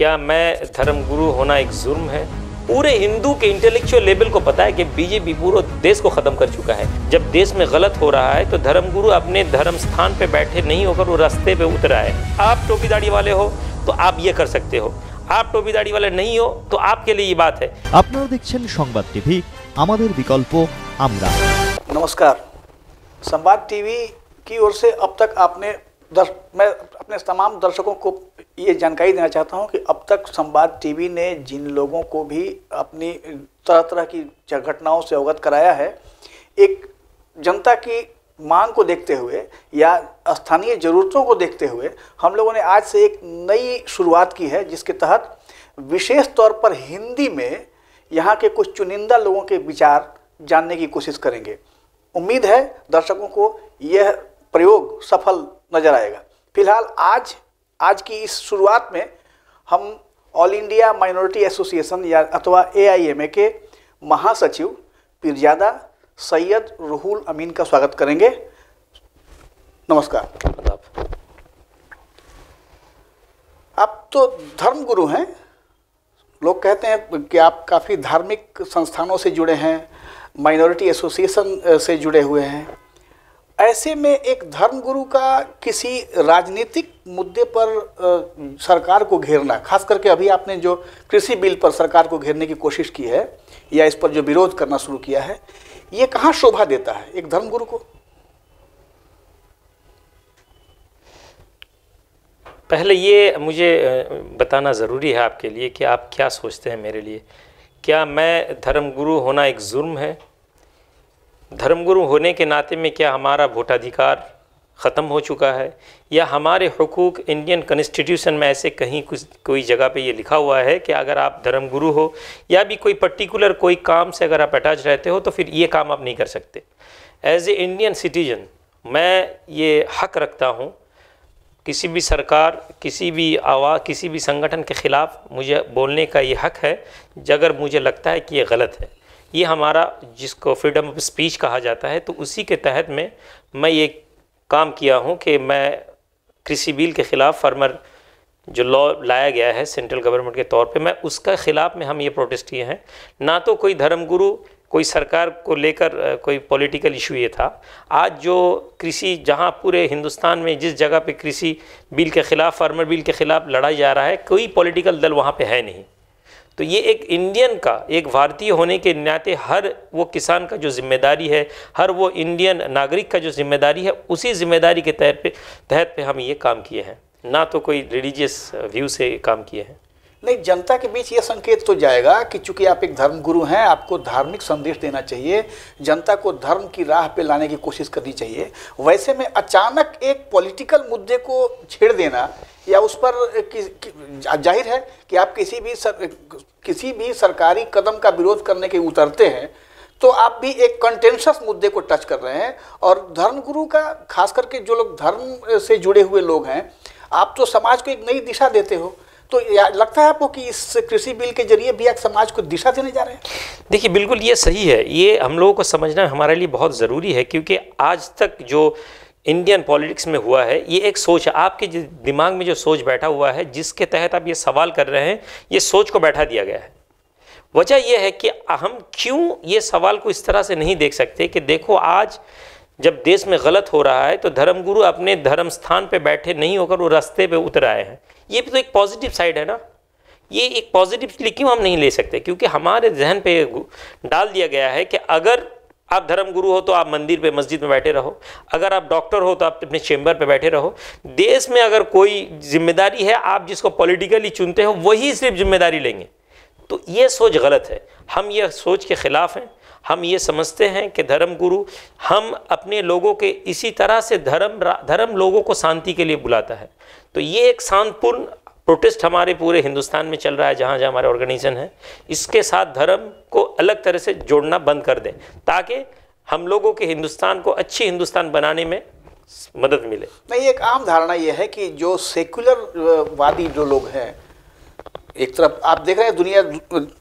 क्या मैं धर्मगुरु होना एक जुर्म है? पूरे हिंदू के इंटेलेक्चुअल लेवल को पता है कि बीजेपी पूरे देश को खत्म कर चुका है। जब देश में गलत हो रहा है तो धर्मगुरु अपने धर्म स्थान पे बैठे नहीं होकर वो रास्ते पे उतर आए। आप टोपी दाढ़ी वाले हो तो आप ये कर सकते हो, आप टोपी दाढ़ी वाले नहीं हो तो आपके लिए ये बात है। আপনারা দেখছেন সংবাদ টিভি, আমাদের বিকল্প আমরা। नमस्कार, संवाद टीवी की ओर से अब तक मैं अपने तमाम दर्शकों को ये जानकारी देना चाहता हूं कि अब तक संवाद टीवी ने जिन लोगों को भी अपनी तरह तरह की घटनाओं से अवगत कराया है, एक जनता की मांग को देखते हुए या स्थानीय ज़रूरतों को देखते हुए हम लोगों ने आज से एक नई शुरुआत की है, जिसके तहत विशेष तौर पर हिंदी में यहाँ के कुछ चुनिंदा लोगों के विचार जानने की कोशिश करेंगे। उम्मीद है दर्शकों को यह प्रयोग सफल नजर आएगा। फिलहाल आज की इस शुरुआत में हम ऑल इंडिया माइनॉरिटी एसोसिएशन या अथवा AIMA के महासचिव पीरजादा सैयद रूहुल अमीन का स्वागत करेंगे। नमस्कार। आप तो धर्मगुरु हैं, लोग कहते हैं कि आप काफ़ी धार्मिक संस्थानों से जुड़े हैं, माइनॉरिटी एसोसिएशन से जुड़े हुए हैं। ऐसे में एक धर्मगुरु का किसी राजनीतिक मुद्दे पर सरकार को घेरना, खास करके अभी आपने जो कृषि बिल पर सरकार को घेरने की कोशिश की है या इस पर जो विरोध करना शुरू किया है, ये कहाँ शोभा देता है एक धर्मगुरु को? पहले ये मुझे बताना ज़रूरी है आपके लिए कि आप क्या सोचते हैं मेरे लिए। क्या मैं धर्मगुरु होना एक जुर्म है? धर्मगुरु होने के नाते में क्या हमारा वोटाधिकार ख़त्म हो चुका है, या हमारे हुकूक इंडियन कॉन्स्टिट्यूशन में ऐसे कहीं कोई जगह पे ये लिखा हुआ है कि अगर आप धर्मगुरु हो या भी कोई पर्टिकुलर कोई काम से अगर आप अटैच रहते हो तो फिर ये काम आप नहीं कर सकते? एज ए इंडियन सिटीजन मैं ये हक़ रखता हूँ, किसी भी सरकार, किसी भी संगठन के ख़िलाफ़ मुझे बोलने का ये हक़ है अगर मुझे लगता है कि ये गलत है। ये हमारा जिसको फ्रीडम ऑफ स्पीच कहा जाता है, तो उसी के तहत में मैं ये काम किया हूँ कि मैं कृषि बिल के ख़िलाफ़ फार्मर जो लॉ लाया गया है सेंट्रल गवर्नमेंट के तौर पे, मैं उसका ख़िलाफ़ में हम ये प्रोटेस्ट किए हैं। ना तो कोई धर्मगुरु, कोई सरकार को लेकर कोई पॉलिटिकल इशू ये था। आज जो कृषि, जहाँ पूरे हिंदुस्तान में जिस जगह पे कृषि बिल के ख़िलाफ़, फार्मर बिल के ख़िलाफ़ लड़ाई जा रहा है, कोई पॉलिटिकल दल वहाँ पे है नहीं। तो ये एक इंडियन का, एक भारतीय होने के नाते हर वो किसान का जो जिम्मेदारी है, हर वो इंडियन नागरिक का जो जिम्मेदारी है, उसी जिम्मेदारी के तहत पे हम ये काम किए हैं, ना तो कोई रिलीजियस व्यू से काम किए हैं। नहीं, जनता के बीच ये संकेत तो जाएगा कि चूंकि आप एक धर्मगुरु हैं, आपको धार्मिक संदेश देना चाहिए, जनता को धर्म की राह पे लाने की कोशिश करनी चाहिए। वैसे में अचानक एक पॉलिटिकल मुद्दे को छेड़ देना या उस पर जाहिर है कि आप किसी भी सरकारी कदम का विरोध करने के उतरते हैं तो आप भी एक कंटेंशस मुद्दे को टच कर रहे हैं। और धर्मगुरु का, खास करके जो लोग धर्म से जुड़े हुए लोग हैं, आप तो समाज को एक नई दिशा देते हो। तो लगता है आपको कि इस कृषि बिल के जरिए भी आप समाज को दिशा देने जा रहे हैं? देखिए, बिल्कुल ये सही है। ये हम लोगों को समझना हमारे लिए बहुत ज़रूरी है, क्योंकि आज तक जो इंडियन पॉलिटिक्स में हुआ है, ये एक सोच है, आपके दिमाग में जो सोच बैठा हुआ है, जिसके तहत आप ये सवाल कर रहे हैं, ये सोच को बैठा दिया गया है। वजह यह है कि हम क्यों ये सवाल को इस तरह से नहीं देख सकते कि देखो, आज जब देश में गलत हो रहा है तो धर्मगुरु अपने धर्म स्थान पे बैठे नहीं होकर वो रास्ते पे उतर आए हैं। ये भी तो एक पॉजिटिव साइड है ना। ये एक पॉजिटिवली क्यों हम नहीं ले सकते? क्योंकि हमारे जहन पे डाल दिया गया है कि अगर आप धर्मगुरु हो तो आप मंदिर पे, मस्जिद में बैठे रहो, अगर आप डॉक्टर हो तो आप अपने चेंबर पे बैठे रहो। देश में अगर कोई जिम्मेदारी है, आप जिसको पॉलिटिकली चुनते हो वही सिर्फ जिम्मेदारी लेंगे। तो ये सोच गलत है। हम ये सोच के ख़िलाफ़ हैं। हम ये समझते हैं कि धर्मगुरु, हम अपने लोगों के इसी तरह से धर्म लोगों को शांति के लिए बुलाता है। तो ये एक शांतिपूर्ण प्रोटेस्ट हमारे पूरे हिंदुस्तान में चल रहा है, जहाँ जहाँ हमारे ऑर्गेनाइजेशन है। इसके साथ धर्म को अलग तरह से जोड़ना बंद कर दें, ताकि हम लोगों के हिंदुस्तान को अच्छी हिंदुस्तान बनाने में मदद मिले। नहीं, एक आम धारणा यह है कि जो सेक्युलर वादी जो लोग हैं, एक तरफ आप देख रहे हैं दुनिया,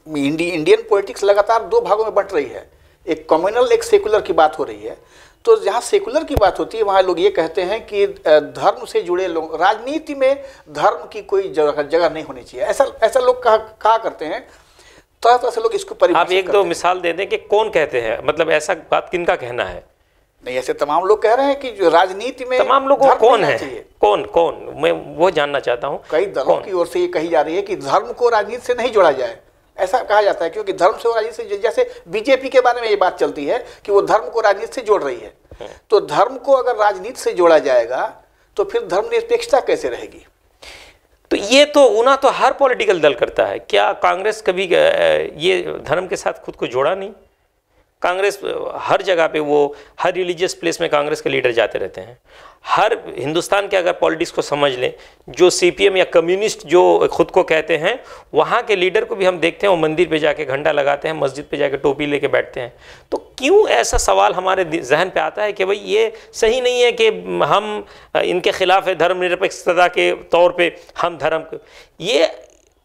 इंडियन पॉलिटिक्स लगातार दो भागों में बंट रही है। एक कम्युनल, एक सेकुलर की बात हो रही है। तो जहाँ सेकुलर की बात होती है वहाँ लोग ये कहते हैं कि धर्म से जुड़े लोग, राजनीति में धर्म की कोई जगह नहीं होनी चाहिए, ऐसा लोग कहा करते हैं। तरह तरह से लोग इसको परिभाषित आप एक दो मिसाल दे दें कि कौन कहते हैं, मतलब ऐसा बात किनका कहना है? नहीं, ऐसे तमाम लोग कह रहे हैं कि जो राजनीति में तमाम लोगों कौन है, कौन मैं वो जानना चाहता हूँ। कई दलों की ओर से ये कही जा रही है कि धर्म को राजनीति से नहीं जोड़ा जाए, ऐसा कहा जाता है, क्योंकि धर्म से राजनीति से, जैसे बीजेपी के बारे में ये बात चलती है कि वो धर्म को राजनीति से जोड़ रही है, तो धर्म को अगर राजनीति से जोड़ा जाएगा तो फिर धर्मनिरपेक्षता कैसे रहेगी? तो ये तो ऊना तो हर पॉलिटिकल दल करता है। क्या कांग्रेस कभी ये धर्म के साथ खुद को जोड़ा नहीं? कांग्रेस हर जगह पे, वो हर रिलीजियस प्लेस में कांग्रेस के लीडर जाते रहते हैं। हर हिंदुस्तान के अगर पॉलिटिक्स को समझ लें, जो सीपीएम या कम्युनिस्ट जो खुद को कहते हैं, वहाँ के लीडर को भी हम देखते हैं वो मंदिर पे जाके घंटा लगाते हैं, मस्जिद पे जाके टोपी लेके बैठते हैं। तो क्यों ऐसा सवाल हमारे जहन पे आता है कि भाई ये सही नहीं है कि हम इनके खिलाफ है, धर्मनिरपेक्षता के तौर पर हम धर्म, ये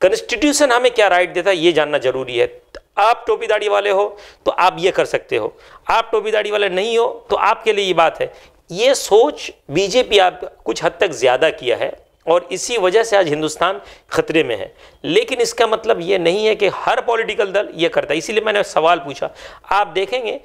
कॉन्स्टिट्यूशन हमें क्या राइट देता है ये जानना जरूरी है। आप टोपी दाढ़ी वाले हो तो आप ये कर सकते हो, आप टोपी दाढ़ी वाले नहीं हो तो आपके लिए ये बात है। ये सोच बीजेपी आप कुछ हद तक ज़्यादा किया है और इसी वजह से आज हिंदुस्तान खतरे में है। लेकिन इसका मतलब ये नहीं है कि हर पॉलिटिकल दल ये करता है। इसीलिए मैंने सवाल पूछा। आप देखेंगे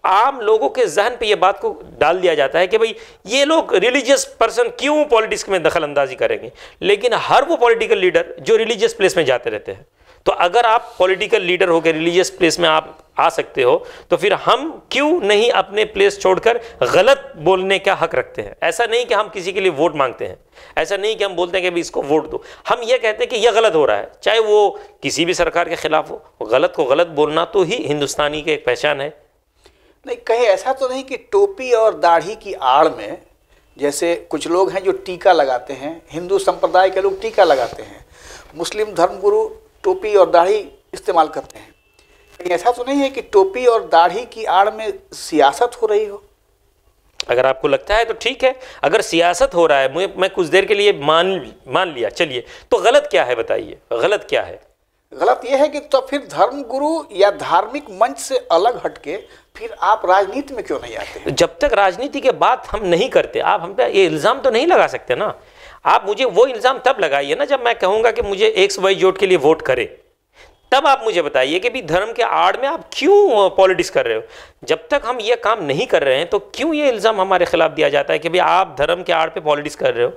आम लोगों के जहन पे ये बात को डाल दिया जाता है कि भाई ये लोग रिलीजियस पर्सन क्यों पॉलिटिक्स में दखल अंदाजी करेंगे, लेकिन हर वो पॉलिटिकल लीडर जो रिलीजियस प्लेस में जाते रहते हैं। तो अगर आप पॉलिटिकल लीडर होकर रिलीजियस प्लेस में आप आ सकते हो तो फिर हम क्यों नहीं अपने प्लेस छोड़कर गलत बोलने का हक रखते हैं? ऐसा नहीं कि हम किसी के लिए वोट मांगते हैं, ऐसा नहीं कि हम बोलते हैं कि भाई इसको वोट दो। हम ये कहते हैं कि यह गलत हो रहा है, चाहे वो किसी भी सरकार के खिलाफ हो। गलत को गलत बोलना तो ही हिंदुस्तानी की एक पहचान है। नहीं, कहीं ऐसा तो नहीं कि टोपी और दाढ़ी की आड़ में, जैसे कुछ लोग हैं जो टीका लगाते हैं, हिंदू संप्रदाय के लोग टीका लगाते हैं, मुस्लिम धर्मगुरु टोपी और दाढ़ी इस्तेमाल करते हैं, कहीं ऐसा तो नहीं है कि टोपी और दाढ़ी की आड़ में सियासत हो रही हो? अगर आपको लगता है तो ठीक है, अगर सियासत हो रहा है, मैं कुछ देर के लिए मान लिया, चलिए, तो गलत क्या है बताइए, गलत क्या है? गलत यह है कि तो फिर धर्मगुरु या धार्मिक मंच से अलग हटके फिर आप राजनीति में क्यों नहीं आते? जब तक राजनीति के बात हम नहीं करते, आप हम पे ये इल्ज़ाम तो नहीं लगा सकते ना। आप मुझे वो इल्ज़ाम तब लगाइए ना जब मैं कहूँगा कि मुझे एक्स वाई जोड़ के लिए वोट करें, तब आप मुझे बताइए कि भी धर्म के आड़ में आप क्यों पॉलिटिक्स कर रहे हो। जब तक हम ये काम नहीं कर रहे हैं तो क्यों ये इल्ज़ाम हमारे खिलाफ दिया जाता है कि भाई आप धर्म के आड़ पे पॉलिटिक्स कर रहे हो।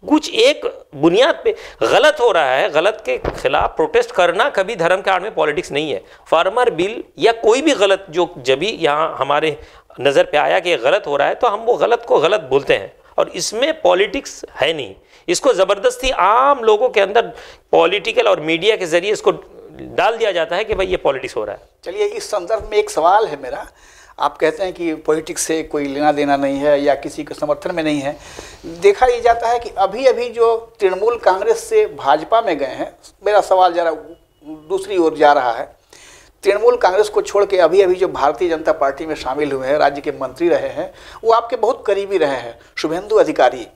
कुछ एक बुनियाद पे गलत हो रहा है, गलत के खिलाफ प्रोटेस्ट करना कभी धर्म के आड़ में पॉलिटिक्स नहीं है। फार्मर बिल या कोई भी गलत जो जब भी यहाँ हमारे नज़र पे आया कि ये गलत हो रहा है तो हम वो गलत को गलत बोलते हैं, और इसमें पॉलिटिक्स है नहीं। इसको ज़बरदस्ती आम लोगों के अंदर पॉलिटिकल और मीडिया के ज़रिए इसको डाल दिया जाता है कि भाई ये पॉलिटिक्स हो रहा है। चलिए, इस संदर्भ में एक सवाल है मेरा। आप कहते हैं कि पॉलिटिक्स से कोई लेना देना नहीं है या किसी के समर्थन में नहीं है। देखा ये जाता है कि अभी अभी जो तृणमूल कांग्रेस से भाजपा में गए हैं, मेरा सवाल जरा दूसरी ओर जा रहा है। तृणमूल कांग्रेस को छोड़ के अभी अभी जो भारतीय जनता पार्टी में शामिल हुए हैं, राज्य के मंत्री रहे हैं, वो आपके बहुत करीबी रहे हैं, शुभेंदु अधिकारी।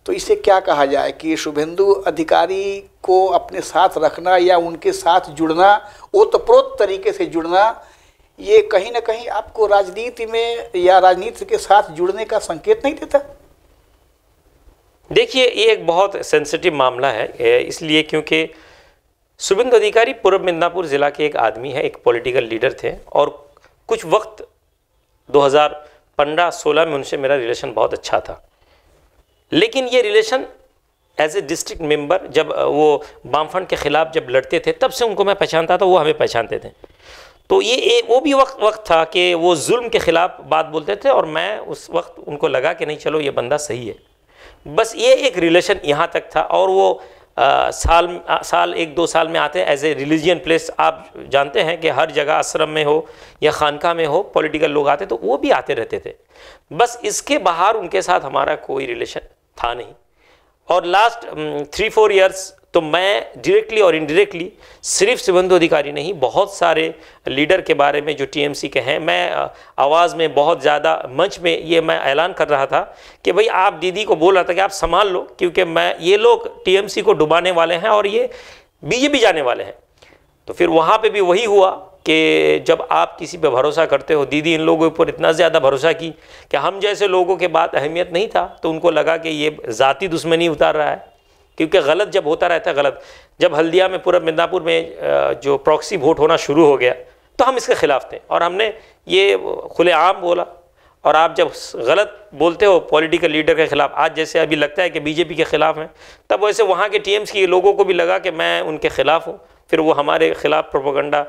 तो इसे क्या कहा जाए कि शुभेंदु अधिकारी को अपने साथ रखना या उनके साथ जुड़ना, ओतप्रोत तरीके से जुड़ना, ये कहीं ना कहीं आपको राजनीति में या राजनीति के साथ जुड़ने का संकेत नहीं देता? देखिए, ये एक बहुत सेंसिटिव मामला है, इसलिए क्योंकि शुभेंदु अधिकारी पूर्व मिदनापुर ज़िला के एक आदमी है, एक पॉलिटिकल लीडर थे, और कुछ वक्त 2015-16 में उनसे मेरा रिलेशन बहुत अच्छा था। लेकिन ये relation as a district member, जब वो वामफ्रंट के ख़िलाफ़ जब लड़ते थे तब से उनको मैं पहचानता था, वो हमें पहचानते थे। तो ये वो भी वक्त था कि वो जुल्म के ख़िलाफ़ बात बोलते थे, और मैं उस वक्त उनको लगा कि नहीं, चलो ये बंदा सही है। बस ये एक रिलेशन यहाँ तक था। और वो साल 1-2 साल में आते हैं एज ए रिलीजियन प्लेस। आप जानते हैं कि हर जगह आश्रम में हो या खानका में हो पॉलिटिकल लोग आते, तो वो भी आते रहते थे। बस इसके बाहर उनके साथ हमारा कोई रिलेशन था नहीं। और लास्ट 3-4 ईयर्स तो मैं डायरेक्टली और इनडायरेक्टली सिर्फ शुभेंदु अधिकारी नहीं, बहुत सारे लीडर के बारे में जो टीएमसी के हैं, मैं आवाज़ में बहुत ज़्यादा मंच में ये मैं ऐलान कर रहा था कि भाई आप दीदी को बोल रहा था कि आप संभाल लो, क्योंकि ये लोग टीएमसी को डुबाने वाले हैं और ये बीजेपी जाने वाले हैं। तो फिर वहाँ पे भी वही हुआ कि जब आप किसी पे भरोसा करते हो, दीदी इन लोगों के ऊपर इतना ज़्यादा भरोसा की कि हम जैसे लोगों के बात अहमियत नहीं था, तो उनको लगा कि ये ज़ाती दुश्मनी उतार रहा है, क्योंकि गलत जब होता रहता है गलत। जब हल्दिया में, पूरा मिदनापुर में जो प्रॉक्सी वोट होना शुरू हो गया तो हम इसके ख़िलाफ़ थे और हमने ये खुलेआम बोला। और आप जब गलत बोलते हो पॉलिटिकल लीडर के ख़िलाफ़, आज जैसे अभी लगता है कि बीजेपी के ख़िलाफ़ हैं, तब वैसे वहाँ के टीएम्स के लोगों को भी लगा कि मैं उनके ख़िलाफ़ हूँ, फिर वो हमारे ख़िलाफ़ प्रोपेगेंडा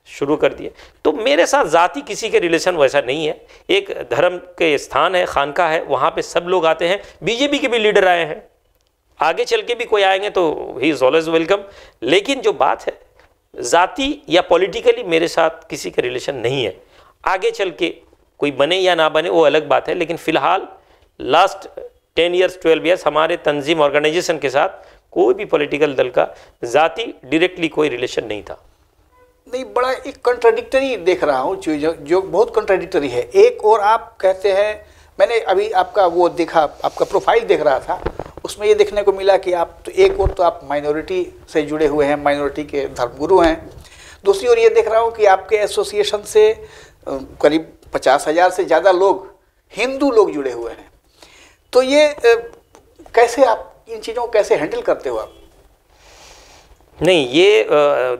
शुरू कर दिए। तो मेरे साथ ज़ाती किसी के रिलेशन वैसा नहीं है। एक धर्म के स्थान है, खानका है, वहाँ पे सब लोग आते हैं। बीजेपी के भी लीडर आए हैं, आगे चल के भी कोई आएंगे तो ही इज़ ऑलवेज वेलकम। लेकिन जो बात है ज़ाती या पॉलिटिकली मेरे साथ किसी का रिलेशन नहीं है। आगे चल के कोई बने या ना बने वो अलग बात है, लेकिन फ़िलहाल लास्ट 10 ईयर्स 12 ईयर्स हमारे तंजीम ऑर्गेनाइजेशन के साथ कोई भी पॉलिटिकल दल का ज़ाती डायरेक्टली कोई रिलेशन नहीं था। नहीं, बड़ा एक कंट्राडिक्टरी देख रहा हूँ, जो बहुत कंट्राडिक्टरी है। एक और आप कहते हैं, मैंने अभी आपका वो देखा, आपका प्रोफाइल देख रहा था, उसमें ये देखने को मिला कि आप तो एक और तो आप माइनॉरिटी से जुड़े हुए हैं, माइनॉरिटी के धर्मगुरु हैं। दूसरी ओर ये देख रहा हूँ कि आपके एसोसिएशन से करीब 50,000 से ज़्यादा लोग, हिंदू लोग जुड़े हुए हैं। तो ये कैसे आप इन चीज़ों को कैसे हैंडल करते हो आप? नहीं, ये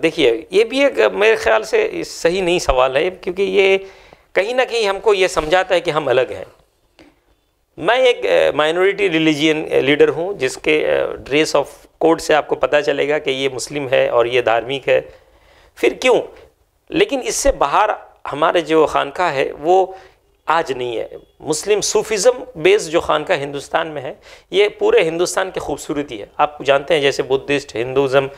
देखिए, ये भी एक मेरे ख्याल से सही नहीं सवाल है, क्योंकि ये कहीं ना कहीं हमको ये समझाता है कि हम अलग हैं। मैं एक माइनॉरिटी रिलीजियन लीडर हूँ, जिसके ड्रेस ऑफ कोड से आपको पता चलेगा कि ये मुस्लिम है और ये धार्मिक है। फिर क्यों? लेकिन इससे बाहर हमारे जो खानका है वो आज नहीं है। मुस्लिम सूफिज़म बेस जो खानका हिंदुस्तान में है, ये पूरे हिंदुस्तान की खूबसूरती है। आप जानते हैं जैसे बुद्धिस्ट, हिंदुज़म,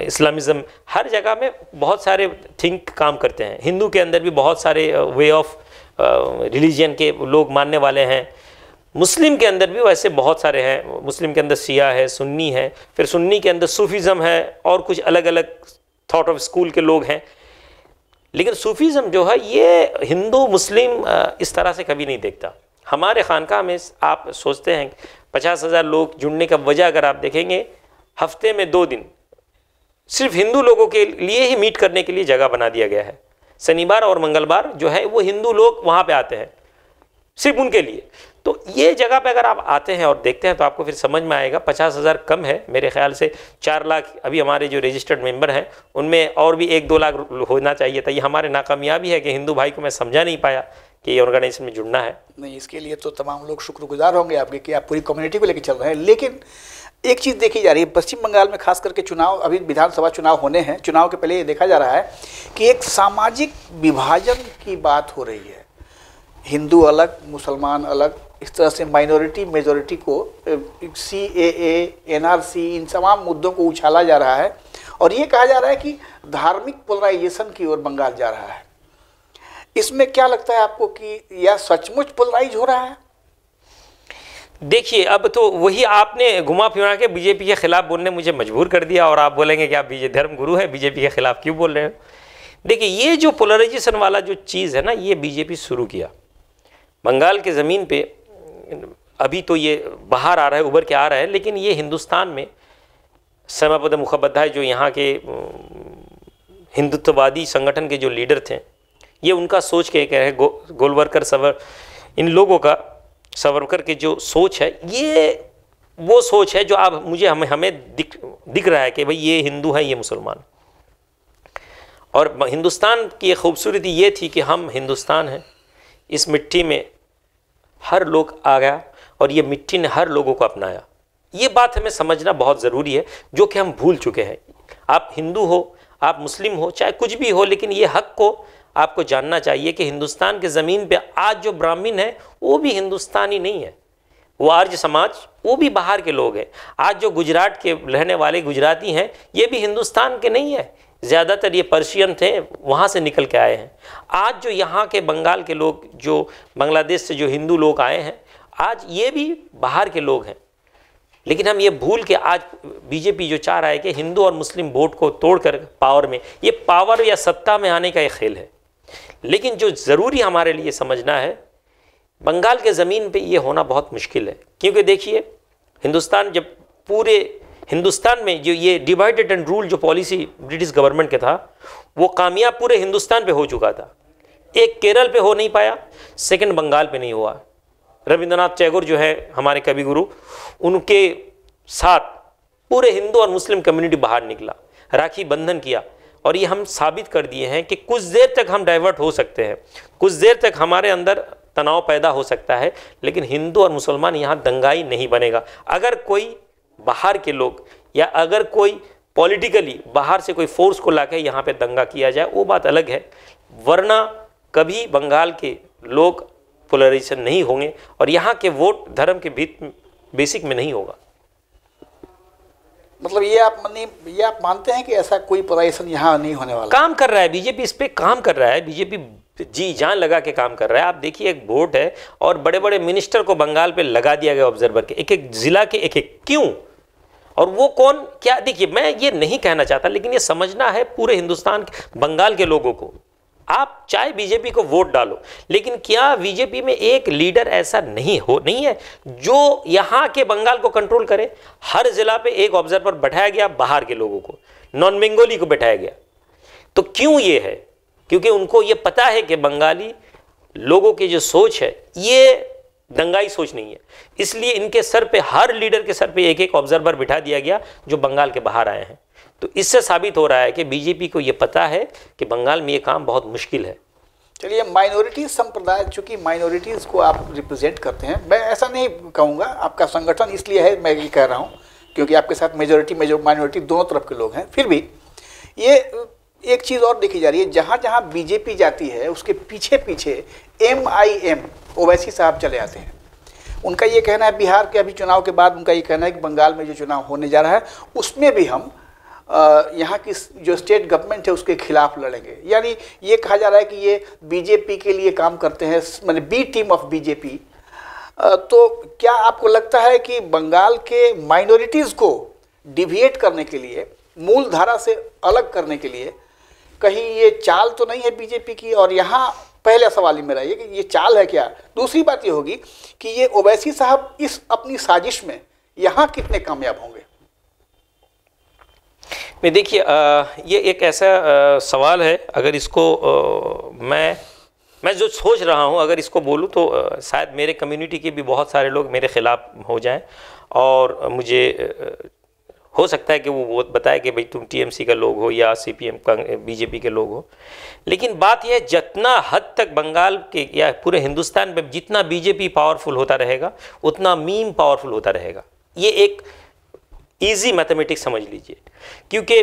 इस्लामिज़म, हर जगह में बहुत सारे थिंक काम करते हैं। हिंदू के अंदर भी बहुत सारे वे ऑफ रिलीजन के लोग मानने वाले हैं। मुस्लिम के अंदर भी वैसे बहुत सारे हैं। मुस्लिम के अंदर शिया है, सुन्नी है, फिर सुन्नी के अंदर सूफिज़म है, और कुछ अलग अलग थॉट ऑफ स्कूल के लोग हैं। लेकिन सूफीज़म जो है ये हिंदू मुस्लिम इस तरह से कभी नहीं देखता। हमारे खानका में आप सोचते हैं 50,000 लोग जुड़ने का वजह अगर आप देखेंगे, हफ्ते में 2 दिन सिर्फ हिंदू लोगों के लिए ही मीट करने के लिए जगह बना दिया गया है। शनिवार और मंगलवार जो है वो हिंदू लोग वहाँ पे आते हैं, सिर्फ उनके लिए। तो ये जगह पे अगर आप आते हैं और देखते हैं तो आपको फिर समझ में आएगा। 50,000 कम है, मेरे ख्याल से 4 लाख अभी हमारे जो रजिस्टर्ड मेंबर हैं उनमें और भी 1-2 लाख होना चाहिए था। ये हमारे नाकामयाबी है कि हिंदू भाई को मैं समझा नहीं पाया कि ये ऑर्गेनाइजेशन में जुड़ना है। नहीं, इसके लिए तो तमाम लोग शुक्रगुजार होंगे आपके कि आप पूरी कम्युनिटी को लेकर चल रहे हैं। लेकिन एक चीज़ देखी जा रही है, पश्चिम बंगाल में खास करके चुनाव, अभी विधानसभा चुनाव होने हैं, चुनाव के पहले ये देखा जा रहा है कि एक सामाजिक विभाजन की बात हो रही है। हिंदू अलग, मुसलमान अलग, इस तरह से माइनॉरिटी मेजॉरिटी को CAA, NRC, इन तमाम मुद्दों को उछाला जा रहा है और ये कहा जा रहा है कि धार्मिक पोलराइजेशन की ओर बंगाल जा रहा है। इसमें क्या लगता है आपको कि यह सचमुच पोलराइज हो रहा है? देखिए, अब तो वही आपने घुमा फिरा के बीजेपी के खिलाफ बोलने मुझे मजबूर कर दिया, और आप बोलेंगे कि आप धर्म गुरु है, बीजेपी के खिलाफ क्यों बोल रहे हो? देखिए, ये जो पोलराइजेशन वाला जो चीज़ है ना, ये बीजेपी शुरू किया बंगाल के ज़मीन पे। अभी तो ये बाहर आ रहा है, उभर के आ रहा है, लेकिन ये हिंदुस्तान में श्यामाप्रसाद मुखोपाध्याय जो यहाँ के हिंदुत्ववादी संगठन के जो लीडर थे, ये उनका सोच के कह रहे हैं, गोलवरकर, इन लोगों का, सावरकर की जो सोच है, ये वो सोच है जो आप हमें दिख रहा है कि भाई ये हिंदू है, ये मुसलमान। और हिंदुस्तान की खूबसूरती ये थी कि हम हिंदुस्तान हैं, इस मिट्टी में हर लोग आ गया और ये मिट्टी ने हर लोगों को अपनाया। ये बात हमें समझना बहुत ज़रूरी है, जो कि हम भूल चुके हैं। आप हिंदू हो, आप मुस्लिम हो, चाहे कुछ भी हो, लेकिन ये हक़ को आपको जानना चाहिए कि हिंदुस्तान के ज़मीन पे आज जो ब्राह्मण है वो भी हिंदुस्तानी नहीं है, वो आर्य समाज, वो भी बाहर के लोग हैं। आज जो गुजरात के रहने वाले गुजराती हैं, ये भी हिंदुस्तान के नहीं है, ज़्यादातर ये पर्शियन थे, वहाँ से निकल के आए हैं। आज जो यहाँ के बंगाल के लोग, जो बांग्लादेश से जो हिंदू लोग आए हैं, आज ये भी बाहर के लोग हैं। लेकिन हम ये भूल के आज बीजेपी जो चाह रहा है कि हिंदू और मुस्लिम वोट को तोड़कर पावर में, ये पावर या सत्ता में आने का एक खेल है। लेकिन जो ज़रूरी हमारे लिए समझना है, बंगाल के ज़मीन पे ये होना बहुत मुश्किल है। क्योंकि देखिए, हिंदुस्तान जब पूरे हिंदुस्तान में जो ये डिवाइडेड एंड रूल जो पॉलिसी ब्रिटिश गवर्नमेंट के था, वो कामयाब पूरे हिंदुस्तान पे हो चुका था। एक केरल पे हो नहीं पाया, सेकंड बंगाल पे नहीं हुआ। रविंद्रनाथ टैगोर जो है हमारे कवि गुरु, उनके साथ पूरे हिंदू और मुस्लिम कम्युनिटी बाहर निकला, राखी बंधन किया, और ये हम साबित कर दिए हैं कि कुछ देर तक हम डाइवर्ट हो सकते हैं, कुछ देर तक हमारे अंदर तनाव पैदा हो सकता है, लेकिन हिंदू और मुसलमान यहाँ दंगाई नहीं बनेगा। अगर कोई बाहर के लोग या अगर कोई पॉलिटिकली बाहर से कोई फोर्स को लाके यहाँ पे दंगा किया जाए, वो बात अलग है, वरना कभी बंगाल के लोग पोलराइजेशन नहीं होंगे और यहाँ के वोट धर्म के बेसिक में नहीं होगा। मतलब ये आप मानते हैं कि ऐसा कोई पोलराइजेशन यहाँ नहीं होने वाला? काम कर रहा है बीजेपी, इस पे काम कर रहा है बीजेपी, जी जान लगा के काम कर रहा है। आप देखिए एक बोर्ड है और बड़े बड़े मिनिस्टर को बंगाल पे लगा दिया गया ऑब्जर्वर के, एक एक जिला के एक एक, क्यों? और वो कौन क्या? देखिए मैं ये नहीं कहना चाहता, लेकिन ये समझना है पूरे हिंदुस्तान बंगाल के लोगों को। आप चाहे बीजेपी को वोट डालो, लेकिन क्या बीजेपी में एक लीडर ऐसा नहीं है जो यहाँ के बंगाल को कंट्रोल करे? हर जिला पे एक ऑब्जर्वर बैठाया गया, बाहर के लोगों को, नॉन बंगाली को बैठाया गया। तो क्यों ये है? क्योंकि उनको ये पता है कि बंगाली लोगों की जो सोच है ये दंगाई सोच नहीं है, इसलिए इनके सर पे, हर लीडर के सर पे एक एक ऑब्जर्वर बिठा दिया गया जो बंगाल के बाहर आए हैं। तो इससे साबित हो रहा है कि बीजेपी को ये पता है कि बंगाल में ये काम बहुत मुश्किल है। चलिए, माइनॉरिटी संप्रदाय, चूंकि माइनॉरिटीज़ को आप रिप्रेजेंट करते हैं, मैं ऐसा नहीं कहूँगा, आपका संगठन इसलिए है, मैं ये कह रहा हूँ क्योंकि आपके साथ मेजोरिटी माइनॉरिटी दोनों तरफ के लोग हैं। फिर भी ये एक चीज़ और देखी जा रही है, जहाँ जहाँ बीजेपी जाती है उसके पीछे पीछे MIM ओवैसी साहब चले आते हैं। उनका ये कहना है, बिहार के अभी चुनाव के बाद उनका ये कहना है कि बंगाल में जो चुनाव होने जा रहा है उसमें भी हम यहाँ की जो स्टेट गवर्नमेंट है उसके खिलाफ लड़ेंगे। यानी ये कहा जा रहा है कि ये बीजेपी के लिए काम करते हैं, मतलब बी टीम ऑफ बीजेपी। तो क्या आपको लगता है कि बंगाल के माइनॉरिटीज़ को डिविएट करने के लिए, मूल धारा से अलग करने के लिए कहीं ये चाल तो नहीं है बीजेपी की? और यहाँ पहला सवाल ही मेरा ये कि ये चाल है क्या? दूसरी बात ये होगी कि ये ओवैसी साहब इस अपनी साजिश में यहाँ कितने कामयाब होंगे? नहीं, देखिए ये एक ऐसा सवाल है, अगर इसको मैं जो सोच रहा हूँ अगर इसको बोलूँ तो शायद मेरे कम्युनिटी के भी बहुत सारे लोग मेरे खिलाफ हो जाएं और मुझे हो सकता है कि वो बताए कि भाई तुम TMC का लोग हो या CPM का बीजेपी के लोग हो। लेकिन बात यह है, जितना हद तक बंगाल के या पूरे हिंदुस्तान में जितना बीजेपी पावरफुल होता रहेगा उतना मीम पावरफुल होता रहेगा। ये एक इजी मैथमेटिक्स समझ लीजिए, क्योंकि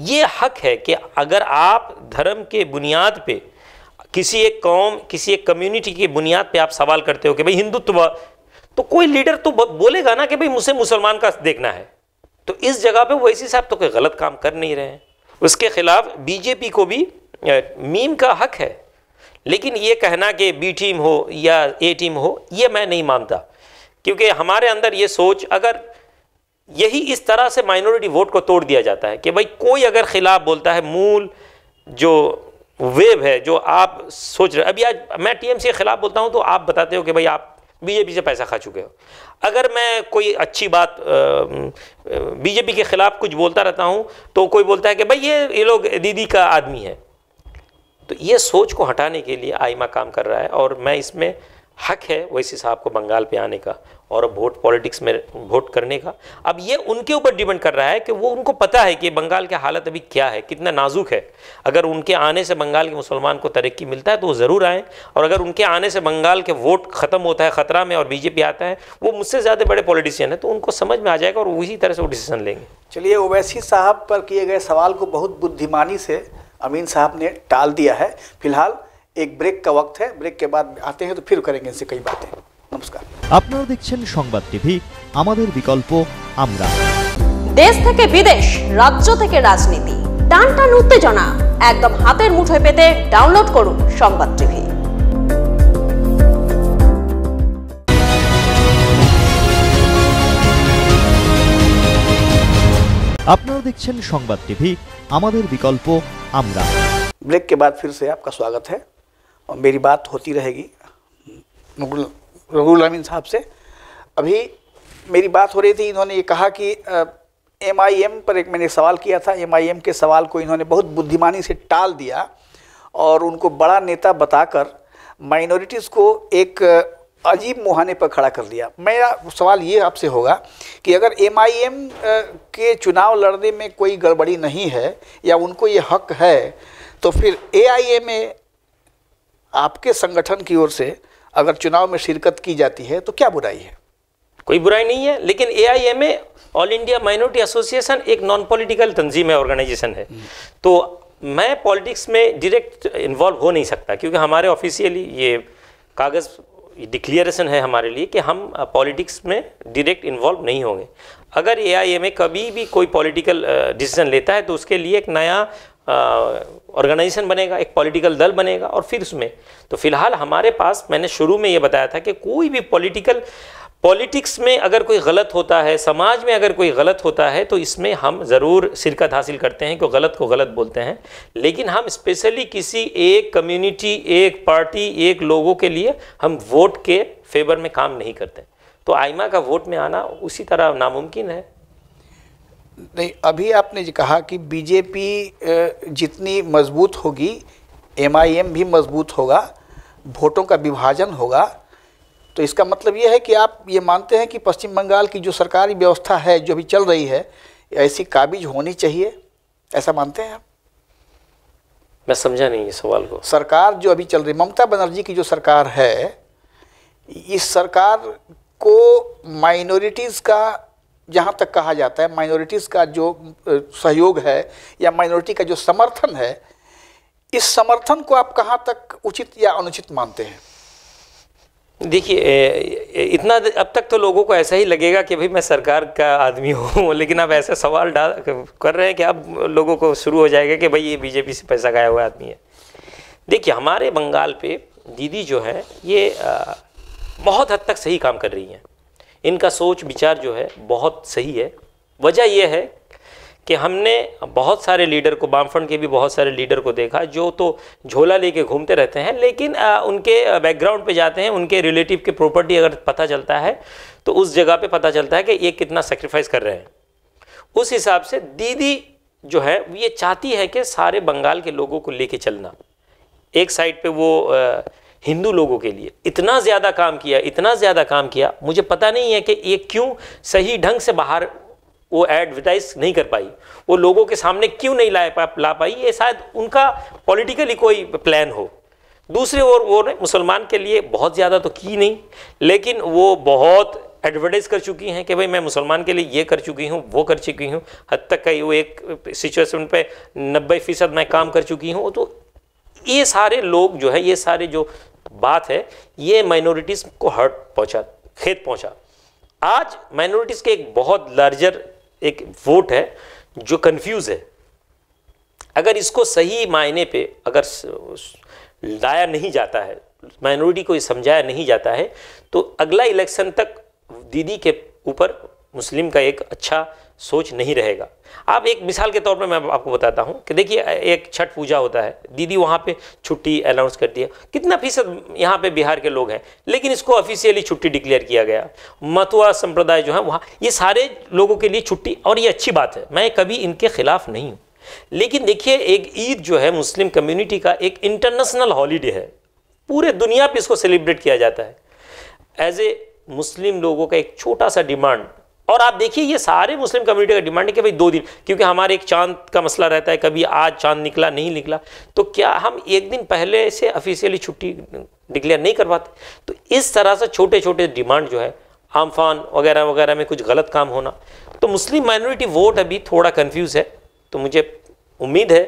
ये हक है कि अगर आप धर्म के बुनियाद पे किसी एक कौम, किसी एक कम्युनिटी की बुनियाद पे आप सवाल करते हो कि भाई हिंदुत्व, तो कोई लीडर तो बोलेगा ना कि भाई मुझे मुसलमान का देखना है। तो इस जगह पे ओवैसी साहब तो कोई गलत काम कर नहीं रहे हैं, उसके खिलाफ बीजेपी को भी मीम का हक है। लेकिन ये कहना कि B टीम हो या A टीम हो, ये मैं नहीं मानता, क्योंकि हमारे अंदर ये सोच, अगर यही इस तरह से माइनॉरिटी वोट को तोड़ दिया जाता है कि भाई कोई अगर खिलाफ बोलता है, मूल जो वेव है जो आप सोच रहे, अभी आज मैं TMC के खिलाफ बोलता हूँ तो आप बताते हो कि भाई आप बीजेपी से पैसा खा चुके हो। अगर मैं कोई अच्छी बात बीजेपी के खिलाफ कुछ बोलता रहता हूँ तो कोई बोलता है कि भाई ये लोग दीदी का आदमी है। तो ये सोच को हटाने के लिए आइमा काम कर रहा है और मैं इसमें हक है ओवैसी साहब को बंगाल पे आने का और वोट पॉलिटिक्स में वोट करने का। अब ये उनके ऊपर डिपेंड कर रहा है कि वो, उनको पता है कि बंगाल की हालत अभी क्या है, कितना नाजुक है। अगर उनके आने से बंगाल के मुसलमान को तरक्की मिलता है तो वो ज़रूर आएँ, और अगर उनके आने से बंगाल के वोट ख़त्म होता है ख़तरा में और बीजेपी आता है, वो मुझसे ज़्यादा बड़े पॉलिटिशियन है, तो उनको समझ में आ जाएगा और उसी तरह से वो डिसीजन लेंगे। चलिए, ओवैसी साहब पर किए गए सवाल को बहुत बुद्धिमानी से अमीन साहब ने टाल दिया है। फिलहाल एक ब्रेक का वक्त है, ब्रेक के बाद आते हैं तो फिर करेंगे इनसे कई बातें। नमस्कार, আপনারা দেখছেন সংবাদ টিভি, আমাদের বিকল্প আমরা। দেশ থেকে বিদেশ, রাজ্য থেকে রাজনীতি, টান টান উত্তেজনা একদম হাতের মুঠোয় পেতে ডাউনলোড করুন সংবাদ টিভি। আপনারা দেখছেন সংবাদ টিভি, আমাদের বিকল্প আমরা। ब्रेक के बाद फिर से आपका स्वागत है और मेरी बात होती रहेगी रहुल अमीन साहब से। अभी मेरी बात हो रही थी, इन्होंने ये कहा कि MIM पर एक मैंने सवाल किया था। MIM के सवाल को इन्होंने बहुत बुद्धिमानी से टाल दिया और उनको बड़ा नेता बताकर माइनॉरिटीज़ को एक अजीब मुहाने पर खड़ा कर दिया। मेरा सवाल ये आपसे होगा कि अगर MIM के चुनाव लड़ने में कोई गड़बड़ी नहीं है या उनको ये हक है, तो फिर AIMA आपके संगठन की ओर से अगर चुनाव में शिरकत की जाती है तो क्या बुराई है? कोई बुराई नहीं है, लेकिन AIMA all India minority association एक नॉन पॉलिटिकल तंजीम है, ऑर्गेनाइजेशन है। तो मैं पॉलिटिक्स में डायरेक्ट इन्वॉल्व हो नहीं सकता, क्योंकि हमारे ऑफिशियली ये कागज़ डिक्लेरेशन है हमारे लिए कि हम पॉलिटिक्स में डायरेक्ट इन्वॉल्व नहीं होंगे। अगर AIMA कभी भी कोई पॉलिटिकल डिसीजन लेता है तो उसके लिए एक नया ऑर्गेनाइजेशन बनेगा, एक पॉलिटिकल दल बनेगा, और फिर उसमें तो फिलहाल हमारे पास, मैंने शुरू में ये बताया था कि कोई भी पॉलिटिक्स में अगर कोई गलत होता है, समाज में अगर कोई गलत होता है, तो इसमें हम ज़रूर शिरकत हासिल करते हैं, कि गलत को गलत बोलते हैं। लेकिन हम स्पेशली किसी एक कम्युनिटी, एक पार्टी, एक लोगों के लिए हम वोट के फेवर में काम नहीं करते। तो आइमा का वोट में आना उसी तरह नामुमकिन है। नहीं, अभी आपने कहा कि BJP जितनी मजबूत होगी MIM भी मजबूत होगा, वोटों का विभाजन होगा। तो इसका मतलब ये है कि आप ये मानते हैं कि पश्चिम बंगाल की जो सरकारी व्यवस्था है जो भी चल रही है, ऐसी काबिज होनी चाहिए, ऐसा मानते हैं आप? मैं समझा नहीं ये सवाल को। सरकार जो अभी चल रही, ममता बनर्जी की जो सरकार है, इस सरकार को माइनॉरिटीज़ का, जहाँ तक कहा जाता है माइनॉरिटीज़ का जो सहयोग है या माइनॉरिटी का जो समर्थन है, इस समर्थन को आप कहाँ तक उचित या अनुचित मानते हैं? देखिए, इतना अब तक तो लोगों को ऐसा ही लगेगा कि भाई मैं सरकार का आदमी हूँ, लेकिन आप ऐसा सवाल कर रहे हैं कि अब लोगों को शुरू हो जाएगा कि भाई ये BJP से पैसा खाया हुआ आदमी है। देखिए, हमारे बंगाल पे दीदी जो है ये बहुत हद तक सही काम कर रही हैं। इनका सोच विचार जो है बहुत सही है। वजह यह है कि हमने बहुत सारे लीडर को, वामफ्रंट के भी बहुत सारे लीडर को देखा जो तो झोला लेके घूमते रहते हैं, लेकिन उनके बैकग्राउंड पे जाते हैं, उनके रिलेटिव के प्रॉपर्टी अगर पता चलता है तो उस जगह पे पता चलता है कि ये कितना सेक्रीफाइस कर रहे हैं। उस हिसाब से दीदी जो है ये चाहती है कि सारे बंगाल के लोगों को लेके चलना। एक साइड पे वो हिंदू लोगों के लिए इतना ज़्यादा काम किया, मुझे पता नहीं है कि ये क्यों सही ढंग से बाहर वो एडवर्टाइज नहीं कर पाई, वो लोगों के सामने क्यों नहीं ला पाई। ये शायद उनका पॉलिटिकली कोई प्लान हो। दूसरी ओर वो मुसलमान के लिए बहुत ज़्यादा तो की नहीं, लेकिन वो बहुत एडवर्टाइज कर चुकी हैं कि भाई मैं मुसलमान के लिए ये कर चुकी हूँ, वो कर चुकी हूँ। हद तक का वो एक सिचुएशन पे 90% मैं काम कर चुकी हूँ। तो ये सारे लोग जो है, ये सारे जो बात है, ये माइनॉरिटीज़ को खेत पहुँचा। आज माइनॉरिटीज़ के एक बहुत लार्जर एक वोट है जो कंफ्यूज है। अगर इसको सही मायने पे अगर लाया नहीं जाता है, माइनॉरिटी को समझाया नहीं जाता है, तो अगला इलेक्शन तक दीदी के ऊपर मुस्लिम का एक अच्छा सोच नहीं रहेगा। आप एक मिसाल के तौर पे मैं आपको बताता हूँ कि देखिए, एक छठ पूजा होता है, दीदी वहाँ पे छुट्टी अनाउंस कर दिया। कितना फीसद यहाँ पे बिहार के लोग हैं, लेकिन इसको ऑफिशियली छुट्टी डिक्लेयर किया गया। मतुआ संप्रदाय जो है वहाँ, ये सारे लोगों के लिए छुट्टी, और ये अच्छी बात है, मैं कभी इनके खिलाफ नहीं हूँ। लेकिन देखिए, एक ईद जो है मुस्लिम कम्युनिटी का एक इंटरनेशनल हॉलीडे है, पूरे दुनिया पे इसको सेलिब्रेट किया जाता है। एज ए मुस्लिम लोगों का एक छोटा सा डिमांड, और आप देखिए ये सारे मुस्लिम कम्युनिटी का डिमांड है कि भाई 2 दिन, क्योंकि हमारे एक चांद का मसला रहता है, कभी आज चांद निकला नहीं निकला, तो क्या हम एक दिन पहले से ऑफिशियली छुट्टी डिक्लेयर नहीं करवाते? तो इस तरह से छोटे छोटे डिमांड जो है, आमफान वगैरह वगैरह में कुछ गलत काम होना, तो मुस्लिम माइनॉरिटी वोट अभी थोड़ा कन्फ्यूज़ है। तो मुझे उम्मीद है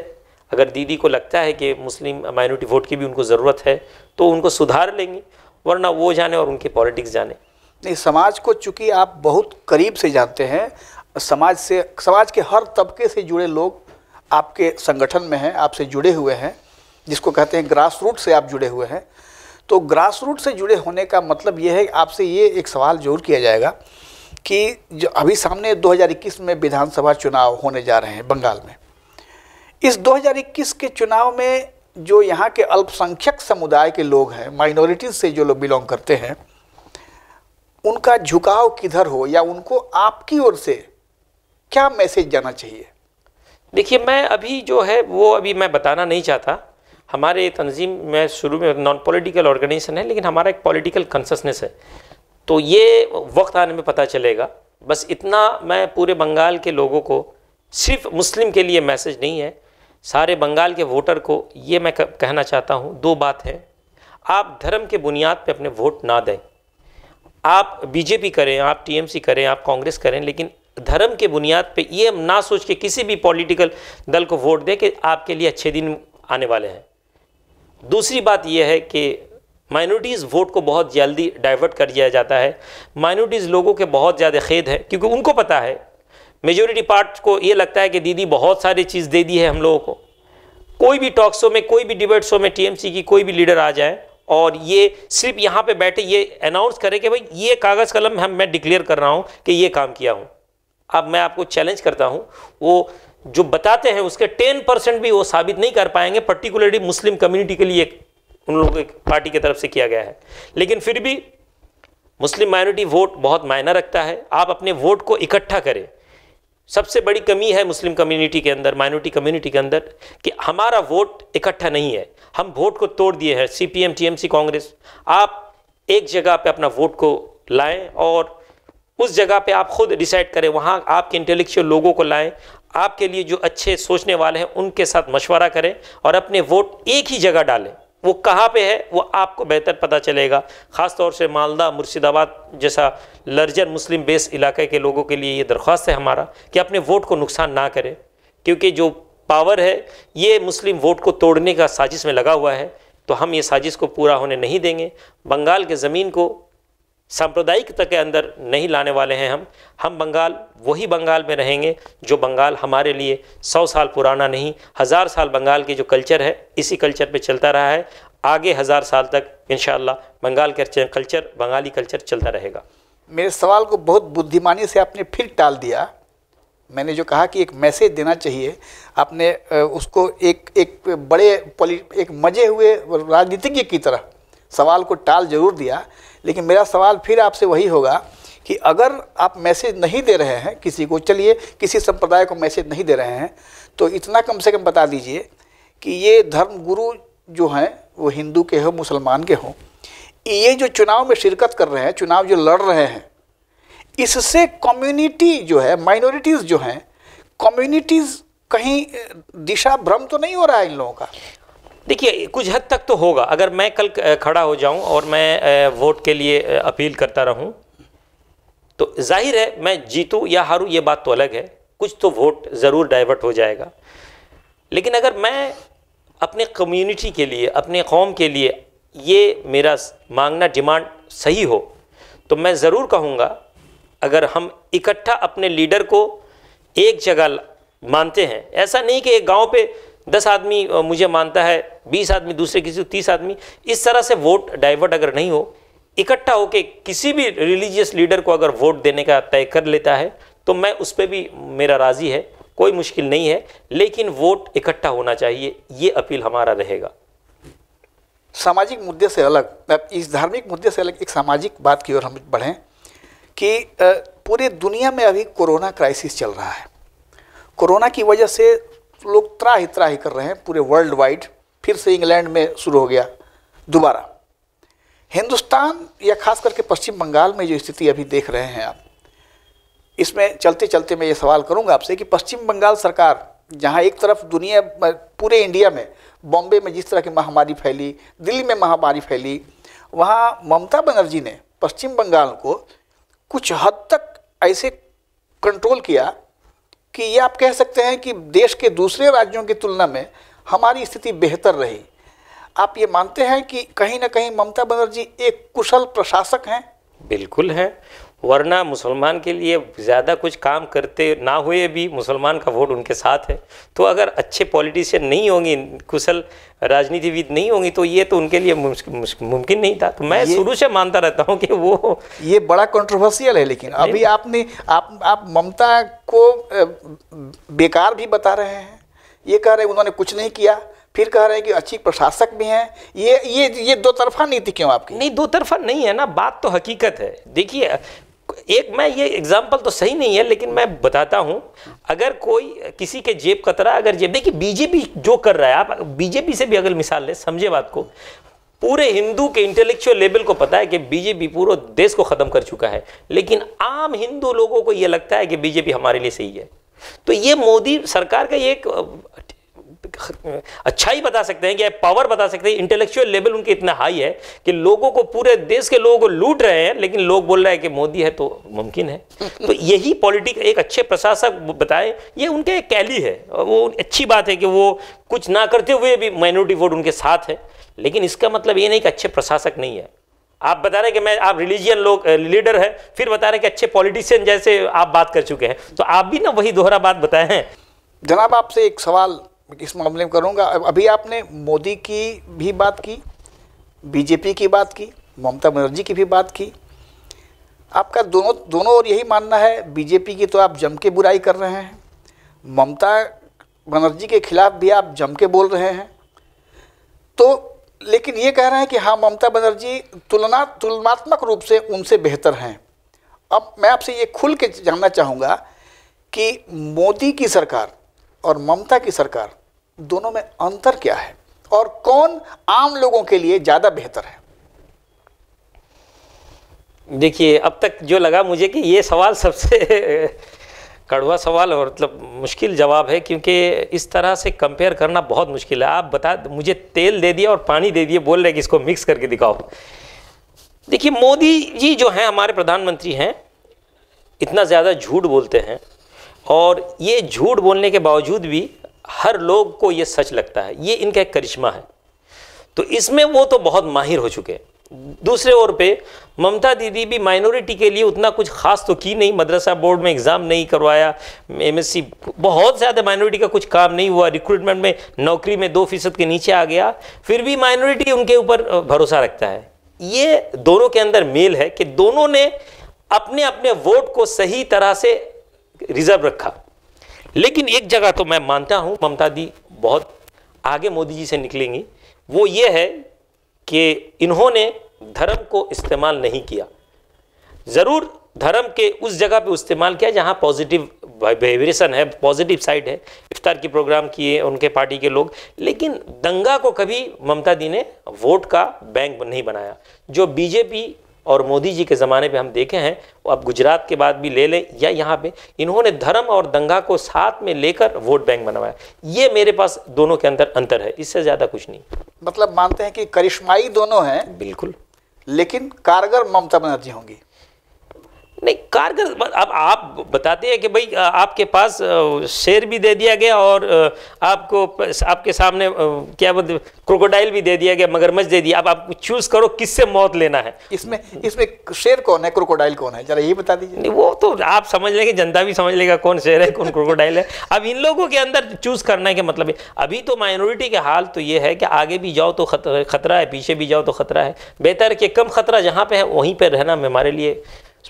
अगर दीदी को लगता है कि मुस्लिम माइनॉरिटी वोट की भी उनको ज़रूरत है तो उनको सुधार लेंगी, वरना वो जाने और उनके पॉलिटिक्स जाने। नहीं, समाज को चूँकि आप बहुत करीब से जानते हैं, समाज के हर तबके से जुड़े लोग आपके संगठन में हैं, आपसे जुड़े हुए हैं, जिसको कहते हैं ग्रास रूट से आप जुड़े हुए हैं। तो ग्रास रूट से जुड़े होने का मतलब ये है, आपसे ये एक सवाल जरूर किया जाएगा कि जो अभी सामने 2021 में विधानसभा चुनाव होने जा रहे हैं बंगाल में, इस 2021 के चुनाव में जो यहाँ के अल्पसंख्यक समुदाय के लोग हैं, माइनॉरिटीज़ से जो लोग बिलोंग करते हैं, उनका झुकाव किधर हो, या उनको आपकी ओर से क्या मैसेज जाना चाहिए? देखिए, मैं अभी जो है वो अभी मैं बताना नहीं चाहता। हमारे तंजीम में शुरू में नॉन पॉलिटिकल ऑर्गेनाइजेशन है, लेकिन हमारा एक पॉलिटिकल कंससनेस है, तो ये वक्त आने में पता चलेगा। बस इतना मैं पूरे बंगाल के लोगों को, सिर्फ मुस्लिम के लिए मैसेज नहीं है, सारे बंगाल के वोटर को ये मैं कहना चाहता हूँ। 2 बात है, आप धर्म के बुनियाद पे अपने वोट ना दें। आप बीजेपी करें, आप टीएमसी करें, आप कांग्रेस करें, लेकिन धर्म के बुनियाद पे ये ना सोच के किसी भी पॉलिटिकल दल को वोट दें कि आपके लिए अच्छे दिन आने वाले हैं। दूसरी बात यह है कि माइनॉरिटीज़ वोट को बहुत जल्दी डाइवर्ट कर दिया जाता है। माइनॉरिटीज़ लोगों के बहुत ज़्यादा खेद है, क्योंकि उनको पता है, मेजॉरिटी पार्ट को ये लगता है कि दीदी बहुत सारी चीज़ दे दी है हम लोगों को। कोई भी टॉक शो में, कोई भी डिबेट शो में टीएमसी की कोई भी लीडर आ जाए और ये सिर्फ यहाँ पे बैठे ये अनाउंस करे कि भाई ये कागज़ कलम मैं डिक्लेयर कर रहा हूँ कि ये काम किया हूँ। अब मैं आपको चैलेंज करता हूँ, वो जो बताते हैं उसके 10% भी वो साबित नहीं कर पाएंगे, पर्टिकुलरली मुस्लिम कम्युनिटी के लिए उन लोगों की पार्टी की तरफ से किया गया है। लेकिन फिर भी मुस्लिम माइनॉरिटी वोट बहुत मायना रखता है। आप अपने वोट को इकट्ठा करें। सबसे बड़ी कमी है मुस्लिम कम्युनिटी के अंदर, माइनॉरिटी कम्युनिटी के अंदर, कि हमारा वोट इकट्ठा नहीं है। हम वोट को तोड़ दिए हैं, सीपीएम, टीएमसी, कांग्रेस। आप एक जगह पे अपना वोट को लाएं और उस जगह पे आप खुद डिसाइड करें, वहाँ आपके इंटेलेक्चुअल लोगों को लाएं, आपके लिए जो अच्छे सोचने वाले हैं उनके साथ मशवरा करें और अपने वोट एक ही जगह डालें। वो कहाँ पे है वो आपको बेहतर पता चलेगा। ख़ास तौर से मालदा, मुर्शिदाबाद जैसा लर्जर मुस्लिम बेस इलाके के लोगों के लिए ये दरख्वास्त है हमारा कि अपने वोट को नुकसान ना करें, क्योंकि जो पावर है ये मुस्लिम वोट को तोड़ने का साजिश में लगा हुआ है। तो हम ये साजिश को पूरा होने नहीं देंगे। बंगाल के ज़मीन को सांप्रदायिकता के अंदर नहीं लाने वाले हैं हम बंगाल वही बंगाल में रहेंगे जो बंगाल हमारे लिए 100 साल पुराना नहीं, 1000 साल बंगाल की जो कल्चर है इसी कल्चर पे चलता रहा है। आगे 1000 साल तक इंशाअल्लाह बंगाल का कल्चर, बंगाली कल्चर चलता रहेगा। मेरे सवाल को बहुत बुद्धिमानी से आपने फिर टाल दिया। मैंने जो कहा कि एक मैसेज देना चाहिए, आपने उसको एक बड़े एक मजे हुए राजनीतिज्ञ की तरह सवाल को टाल जरूर दिया। लेकिन मेरा सवाल फिर आपसे वही होगा कि अगर आप मैसेज नहीं दे रहे हैं किसी को, चलिए किसी संप्रदाय को मैसेज नहीं दे रहे हैं, तो इतना कम से कम बता दीजिए कि ये धर्म गुरु जो हैं वो हिंदू के हों, मुसलमान के हों, ये जो चुनाव में शिरकत कर रहे हैं, चुनाव जो लड़ रहे हैं, इससे कम्युनिटी जो है, माइनॉरिटीज़ जो हैं, कम्युनिटीज़ कहीं दिशा भ्रम तो नहीं हो रहा है इन लोगों का? देखिए, कुछ हद तक तो होगा। अगर मैं कल खड़ा हो जाऊं और मैं वोट के लिए अपील करता रहूं तो जाहिर है मैं जीतूं या हारूं ये बात तो अलग है, कुछ तो वोट ज़रूर डाइवर्ट हो जाएगा। लेकिन अगर मैं अपने कम्युनिटी के लिए, अपने कौम के लिए ये मेरा मांगना, डिमांड सही हो तो मैं ज़रूर कहूँगा, अगर हम इकट्ठा अपने लीडर को एक जगह मानते हैं, ऐसा नहीं कि एक गाँव पे 10 आदमी मुझे मानता है, 20 आदमी दूसरे किसी को 30 आदमी, इस तरह से वोट डाइवर्ट अगर नहीं हो, इकट्ठा होके किसी भी रिलीजियस लीडर को अगर वोट देने का तय कर लेता है तो मैं उस पर भी मेरा राज़ी है, कोई मुश्किल नहीं है। लेकिन वोट इकट्ठा होना चाहिए, ये अपील हमारा रहेगा। सामाजिक मुद्दे से अलग, इस धार्मिक मुद्दे से अलग एक सामाजिक बात की ओर हम बढ़ें कि पूरे दुनिया में अभी कोरोना क्राइसिस चल रहा है। कोरोना की वजह से लोग त्राही कर रहे हैं पूरे वर्ल्ड वाइड। फिर से इंग्लैंड में शुरू हो गया दोबारा। हिंदुस्तान या खास करके पश्चिम बंगाल में जो स्थिति अभी देख रहे हैं आप, इसमें चलते चलते मैं ये सवाल करूंगा आपसे कि पश्चिम बंगाल सरकार, जहां एक तरफ दुनिया, पूरे इंडिया में, बॉम्बे में जिस तरह की महामारी फैली, दिल्ली में महामारी फैली, वहां ममता बनर्जी ने पश्चिम बंगाल को कुछ हद तक ऐसे कंट्रोल किया कि ये आप कह सकते हैं कि देश के दूसरे राज्यों की तुलना में हमारी स्थिति बेहतर रही। आप ये मानते हैं कि कहीं ना कहीं ममता बनर्जी एक कुशल प्रशासक हैं? बिल्कुल है, वरना मुसलमान के लिए ज़्यादा कुछ काम करते ना हुए भी मुसलमान का वोट उनके साथ है। तो अगर अच्छे पॉलिटिशियन नहीं होंगे, कुशल राजनीतिविद नहीं होंगी, तो ये तो उनके लिए मुमकिन नहीं था। तो मैं शुरू से मानता रहता हूँ कि वो ये बड़ा कंट्रोवर्शियल है। लेकिन अभी आपने आप ममता को बेकार भी बता रहे हैं, ये कह रहे हैं उन्होंने कुछ नहीं किया, फिर कह रहे हैं कि अच्छी प्रशासक भी हैं। ये दो तरफा नीति क्यों आपकी? नहीं, दो तरफा नहीं है ना, बात तो हकीकत है। देखिए, एक मैं ये एग्जाम्पल तो सही नहीं है लेकिन मैं बताता हूं, अगर कोई किसी के जेब कतरा अगर जेब, देखिए बीजेपी जो कर रहा है, आप बीजेपी से भी अगर मिसाल ले, समझे बात को, पूरे हिंदू के इंटेलेक्चुअल लेवल को पता है कि बीजेपी पूरे देश को खत्म कर चुका है, लेकिन आम हिंदू लोगों को यह लगता है कि बीजेपी हमारे लिए सही है। तो ये मोदी सरकार का एक अच्छाई बता सकते हैं कि पावर बता सकते हैं, इंटेलेक्चुअल लेवल उनके इतना हाई है कि लोगों को, पूरे देश के लोगों को लूट रहे हैं, लेकिन लोग बोल रहे हैं कि मोदी है तो मुमकिन है। तो यही पॉलिटिक एक अच्छे प्रशासक बताए, ये उनके एक कैली है, वो अच्छी बात है कि वो कुछ ना करते हुए भी माइनॉरिटी वोट उनके साथ है, लेकिन इसका मतलब ये नहीं कि अच्छे प्रशासक नहीं है। आप बता रहे कि आप रिलीजियन लोग लीडर है, फिर बता रहे कि अच्छे पॉलिटिशियन जैसे आप बात कर चुके हैं, तो आप भी ना वही दोहरा बात बताए हैं। जनाब, आपसे एक सवाल इस मामले में करूंगा। अभी आपने मोदी की भी बात की, बीजेपी की बात की, ममता बनर्जी की भी बात की। आपका दोनों और यही मानना है, बीजेपी की तो आप जम के बुराई कर रहे हैं, ममता बनर्जी के खिलाफ भी आप जम के बोल रहे हैं, तो लेकिन ये कह रहे हैं कि हाँ, ममता बनर्जी तुलनात्मक रूप से उनसे बेहतर हैं। अब मैं आपसे ये खुल के जानना चाहूँगा कि मोदी की सरकार और ममता की सरकार दोनों में अंतर क्या है और कौन आम लोगों के लिए ज़्यादा बेहतर है? देखिए, अब तक जो लगा मुझे कि ये सवाल सबसे कड़वा सवाल और मतलब मुश्किल जवाब है, क्योंकि इस तरह से कंपेयर करना बहुत मुश्किल है। आप मुझे तेल दे दिया और पानी दे दिए, बोल रहे कि इसको मिक्स करके दिखाओ। देखिए, मोदी जी जो हैं हमारे प्रधानमंत्री हैं, इतना ज़्यादा झूठ बोलते हैं, और ये झूठ बोलने के बावजूद भी हर लोग को ये सच लगता है, ये इनका एक करिश्मा है। तो इसमें वो तो बहुत माहिर हो चुके हैं। दूसरे ओर पे ममता दीदी भी माइनॉरिटी के लिए उतना कुछ खास तो की नहीं, मदरसा बोर्ड में एग्ज़ाम नहीं करवाया, MSc बहुत ज़्यादा माइनॉरिटी का कुछ काम नहीं हुआ, रिक्रूटमेंट में नौकरी में 2% के नीचे आ गया, फिर भी माइनॉरिटी उनके ऊपर भरोसा रखता है। ये दोनों के अंदर मेल है कि दोनों ने अपने अपने वोट को सही तरह से रिजर्व रखा। लेकिन एक जगह तो मैं मानता हूँ ममता दी बहुत आगे मोदी जी से निकलेंगी, वो ये है कि इन्होंने धर्म को इस्तेमाल नहीं किया। ज़रूर धर्म के उस जगह पे इस्तेमाल किया जहाँ पॉजिटिव वाइब्रेशन है, पॉजिटिव साइड है, इफ्तार के प्रोग्राम किए उनके पार्टी के लोग, लेकिन दंगा को कभी ममता दी ने वोट का बैंक नहीं बनाया। जो बीजेपी और मोदी जी के ज़माने पे हम देखे हैं, वो अब गुजरात के बाद भी ले लें या यहाँ पे, इन्होंने धर्म और दंगा को साथ में लेकर वोट बैंक बनवाया। ये मेरे पास दोनों के अंदर अंतर है, इससे ज़्यादा कुछ नहीं। मतलब मानते हैं कि करिश्माई दोनों हैं, बिल्कुल, लेकिन कारगर ममता बनर्जी होंगी। नहीं, कारगर अब आप बताते हैं कि भाई आपके पास शेर भी दे दिया गया और आपको आपके सामने क्या बोलते, क्रोकोडाइल भी दे दिया गया, मगरमच्छ दे दिया। अब आप चूज करो किससे मौत लेना है। इसमें शेर कौन है, क्रोकोडाइल कौन है, जरा ये बता दीजिए। नहीं, वो तो आप समझ लेंगे, जनता भी समझ लेगा कौन शेर है कौन क्रोकोडाइल है। अब इन लोगों के अंदर चूज करने के मतलब है, अभी तो माइनॉरिटी के हाल तो ये है कि आगे भी जाओ तो खतरा है, पीछे भी जाओ तो खतरा है। बेहतर कि कम खतरा जहाँ पे है वहीं पर रहना हमारे लिए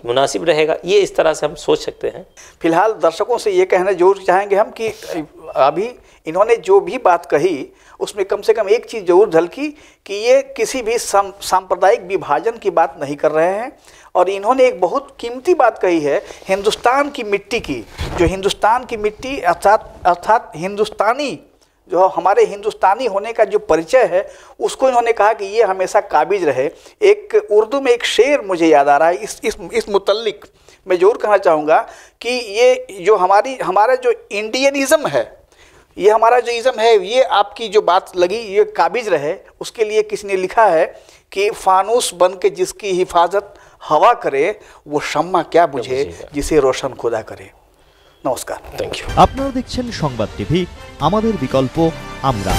मुनासिब रहेगा, ये इस तरह से हम सोच सकते हैं। फिलहाल दर्शकों से ये कहना जरूर चाहेंगे हम कि अभी इन्होंने जो भी बात कही उसमें कम से कम एक चीज़ जरूर झलकी कि ये किसी भी सांप्रदायिक विभाजन की बात नहीं कर रहे हैं, और इन्होंने एक बहुत कीमती बात कही है हिंदुस्तान की मिट्टी की, जो हिंदुस्तान की मिट्टी अर्थात हिंदुस्तानी, जो हमारे हिंदुस्तानी होने का जो परिचय है, उसको इन्होंने कहा कि ये हमेशा काबिज रहे। एक उर्दू में एक शेर मुझे याद आ रहा है इस मुतल्लिक मैं ज़रूर कहना चाहूँगा कि ये जो हमारा जो इंडियनिज़म है, ये हमारा जो इज़म है, ये आपकी जो बात लगी ये काबिज रहे। उसके लिए किसी ने लिखा है कि फानूस बन के जिसकी हिफाजत हवा करे, वो शम्मा क्या बुझे जिसे रोशन खुदा करे। नमस्कार, थैंक यू। আপনারা দেখছেন সংবাদ টিভি, আমাদের বিকল্প আমরা।